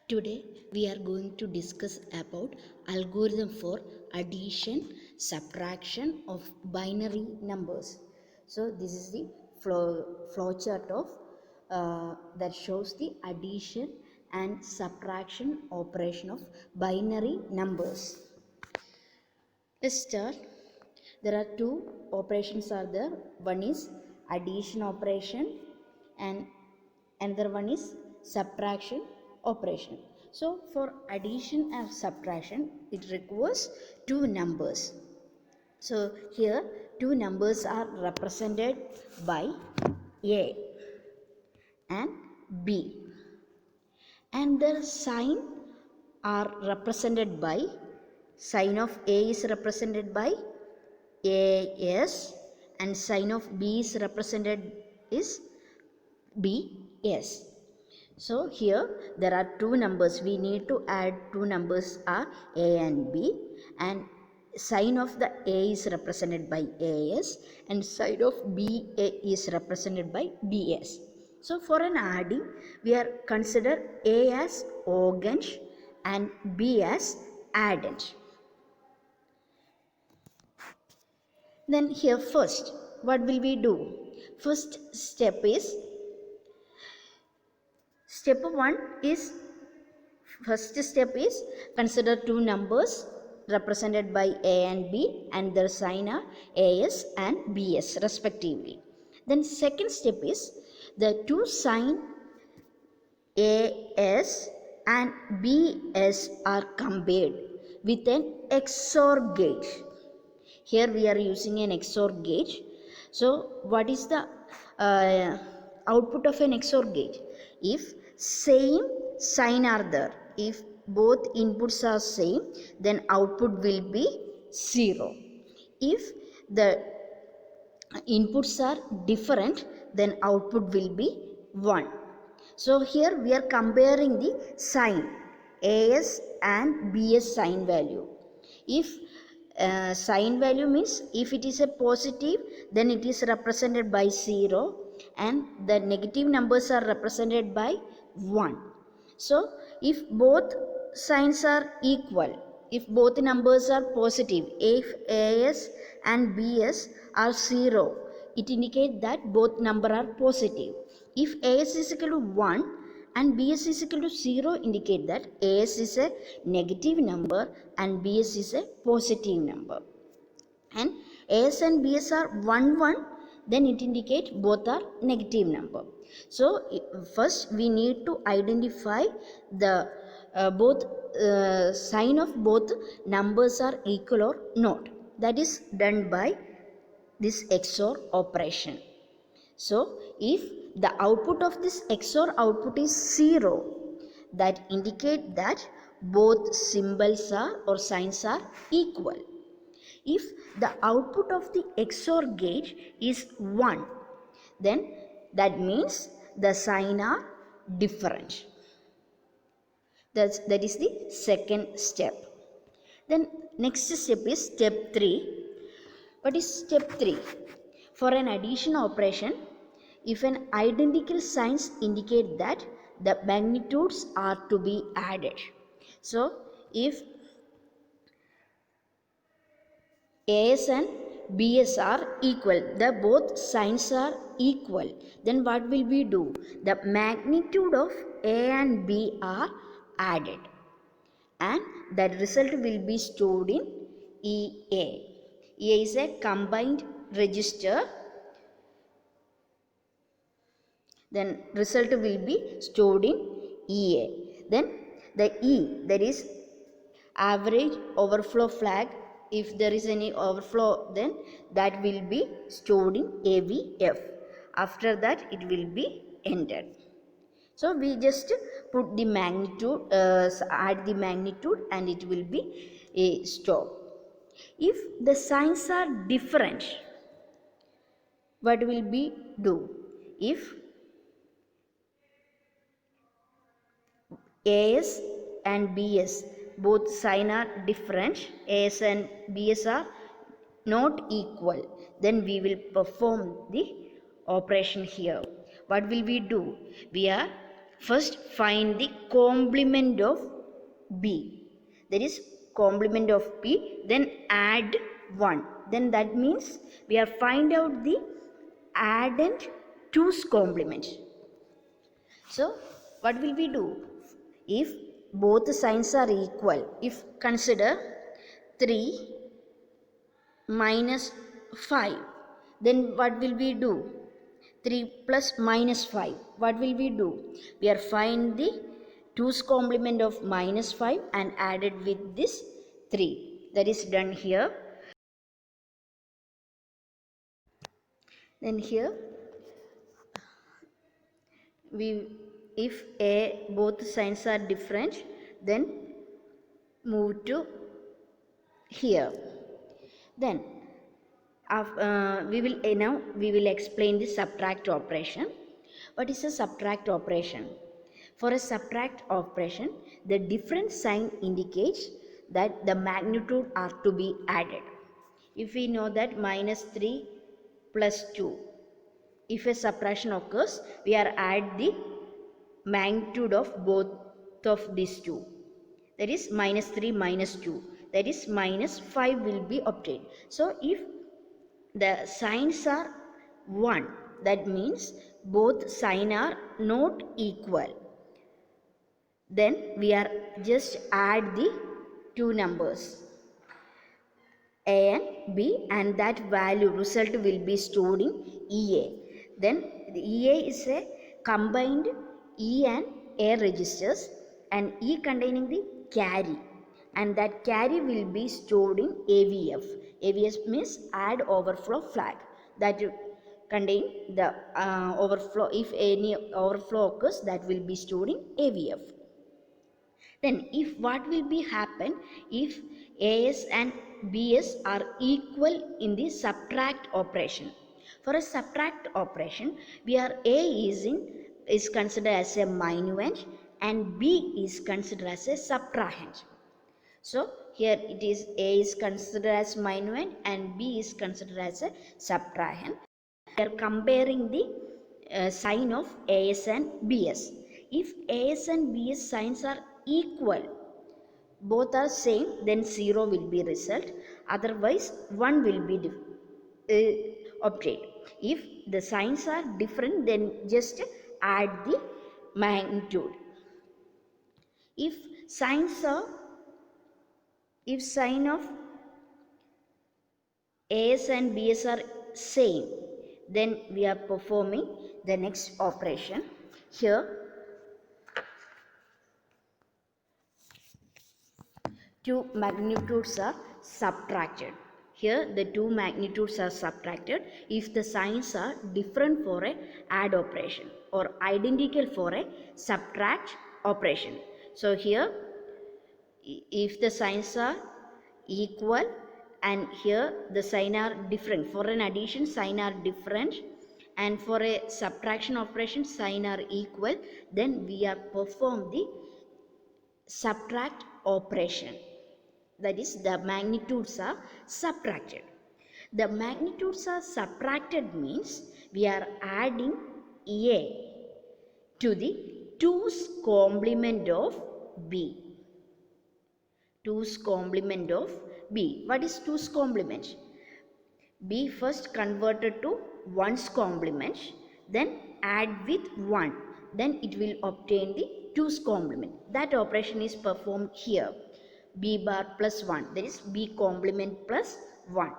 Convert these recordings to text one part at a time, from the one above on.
Today we are going to discuss about algorithm for addition subtraction of binary numbers. So this is the flow chart of that shows the addition and subtraction operation of binary numbers. Let's start. There are two operations are there. One is addition operation and another one is subtraction operation. So for addition and subtraction it requires two numbers. So here two numbers are represented by A and B, and their sign are represented by, sign of A is represented by AS and sign of B is represented is BS. So here there are two numbers. We need to add two numbers are A and B, and sign of the A is represented by AS and sign of B is represented by BS. So for an adding, we are consider A as oggend and B as addend. Then here first, what will we do? First step is, first step is consider two numbers represented by A and B and their sign are AS and BS respectively. Then second step is the two sign AS and BS are compared with an XOR gate. Here we are using an XOR gate. So what is the output of an XOR gate? If same sign are there, if both inputs are same, then output will be 0. If the inputs are different, then output will be 1. So here we are comparing the sign AS and BS sign value. If sign value means if it is a positive, then it is represented by 0 and the negative numbers are represented by 1. So if both signs are equal, if both numbers are positive, if AS and BS are 0, it indicates that both number are positive. If AS is equal to 1 and BS is equal to 0, indicate that AS is a negative number and BS is a positive number. And AS and BS are 1 1, then it indicates both are negative number. So first we need to identify the both sign of both numbers are equal or not. That is done by this XOR operation. So if the output of this XOR output is 0, that indicate that both symbols are or signs are equal. If the output of the XOR gate is 1, then that means the sign are different. That is the second step. Then next step is step 3. What is step 3? For an addition operation, if an identical signs indicate that the magnitudes are to be added. So if AS and BS are equal, the both signs are equal, then what will we do? The magnitude of A and B are added and that result will be stored in EA. EA is a combined register. Then result will be stored in EA. Then the E, that is average overflow flag. If there is any overflow, then that will be stored in AVF. After that it will be entered. So we just put the magnitude, add the magnitude and it will be stored. If the signs are different, what will we do? If AS and BS both sign are different, AS and BS are not equal, then we will perform the operation here. What will we do? We are first find the complement of B. That is complement of B, then add 1. Then that means we are find out the addend 2's complement. So what will we do? If both signs are equal, if consider 3 minus 5, then what will we do? 3 plus minus 5, what will we do? We are find the 2's complement of minus 5 and added with this 3. That is done here. Then here we, if both signs are different, then move to here. Then now we will explain the subtract operation. What is a subtract operation? For a subtract operation, the different sign indicates that the magnitude are to be added. If we know that minus 3 plus 2, if a subtraction occurs, we are add the magnitude of both of these two. That is minus 3 minus 2. That is minus 5 will be obtained. So if the signs are 1, that means both sign are not equal. Then we are just add the two numbers A and B, and that value result will be stored in EA. Then the EA is a combined E and A registers, and E containing the carry, and that carry will be stored in AVF. AVF means add overflow flag, that contain the overflow. If any overflow occurs, that will be stored in AVF. Then if what will be happen if AS and BS are equal in the subtract operation? For a subtract operation, where A is considered as a minuend and B is considered as a subtrahend. So here it is A is considered as minuend and B is considered as a subtrahend. We are comparing the sign of AS and BS. If AS and BS signs are equal, both are same, then 0 will be result. Otherwise 1 will be obtained. If the signs are different, then just add the magnitude. If sign of AS and BS are same, then we are performing the next operation. Here two magnitudes are subtracted. Here the two magnitudes are subtracted if the signs are different for a add operation or identical for a subtract operation. So here if the signs are equal and here the sign are different, for an addition sign are different and for a subtraction operation sign are equal, then we are perform the subtract operation. That is, the magnitudes are subtracted. The magnitudes are subtracted means we are adding A to the 2's complement of B. 2's complement of B. What is 2's complement? B first converted to 1's complement, then add with 1. Then it will obtain the 2's complement. That operation is performed here. B bar plus 1, that is B complement plus 1.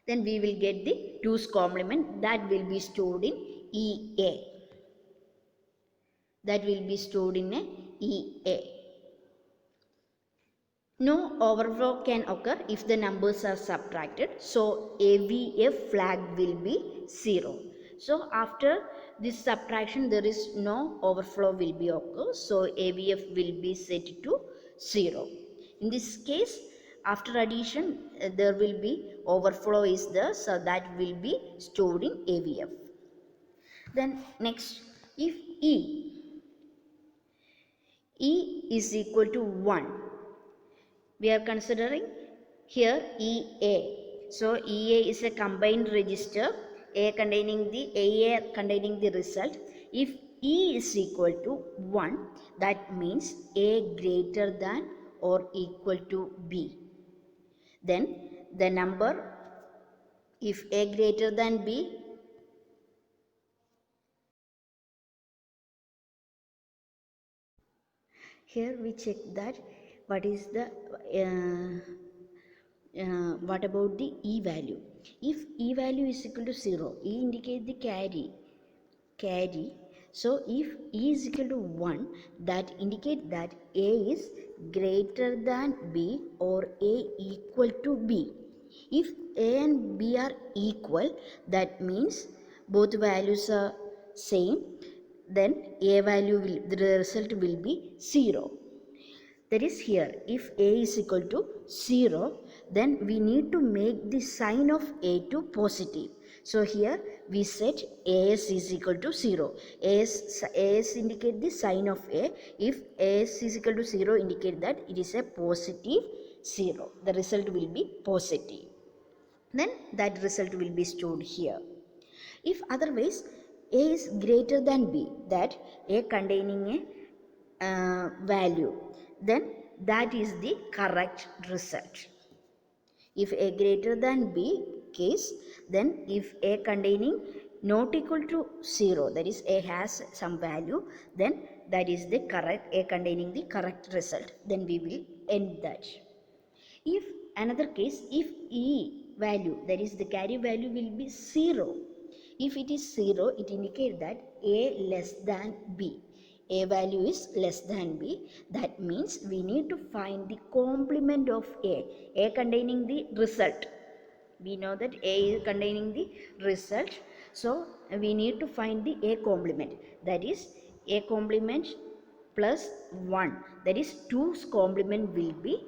Then we will get the 2's complement, that will be stored in EA. That will be stored in a EA. No overflow can occur if the numbers are subtracted. So AVF flag will be 0. So after this subtraction there is no overflow will be occur. So AVF will be set to 0. In this case, after addition there will be overflow is there, so that will be stored in AVF. Then next, if E is equal to 1, we are considering here EA. So EA is a combined register, A containing the result. If E is equal to 1, that means A greater than or equal to B. Then the number, if A greater than B, here we check that what is the what about the E value. If E value is equal to 0, E indicate the carry. So if E is equal to 1, that indicate that A is greater than B or A equal to B. If A and B are equal, that means both values are same, then A value will, the result will be 0. That is, here if A is equal to 0, then we need to make the sign of A to positive. So here we set AS is equal to 0. AS indicate the sign of A. If AS is equal to 0, indicate that it is a positive 0. The result will be positive. Then that result will be stored here. If otherwise A is greater than B, that A containing a value, then that is the correct result. If A greater than B case, then if A containing not equal to 0, that is A has some value, then that is the correct, A containing the correct result, then we will end that. If another case, if E value, that is the carry value, will be 0, if it is 0, it indicates that A less than B. A value is less than B. That means we need to find the complement of A containing the result. We know that A is containing the result. So we need to find the A complement. That is A complement plus 1. That is 2's complement will be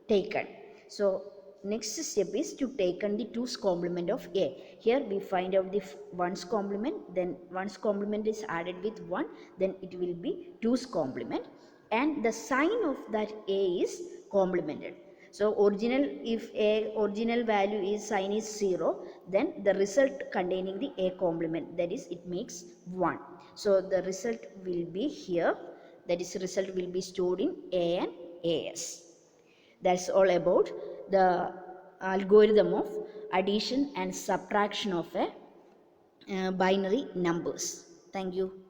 taken. So next step is to taken the 2's complement of A. Here we find out the 1's complement, then 1's complement is added with 1, then it will be 2's complement, and the sign of that A is complemented. So if A original value is sign is 0, then the result containing the A complement, that is it makes 1. So the result will be here, that is result will be stored in A and AS. That's all about the algorithm of addition and subtraction of a binary numbers. Thank you.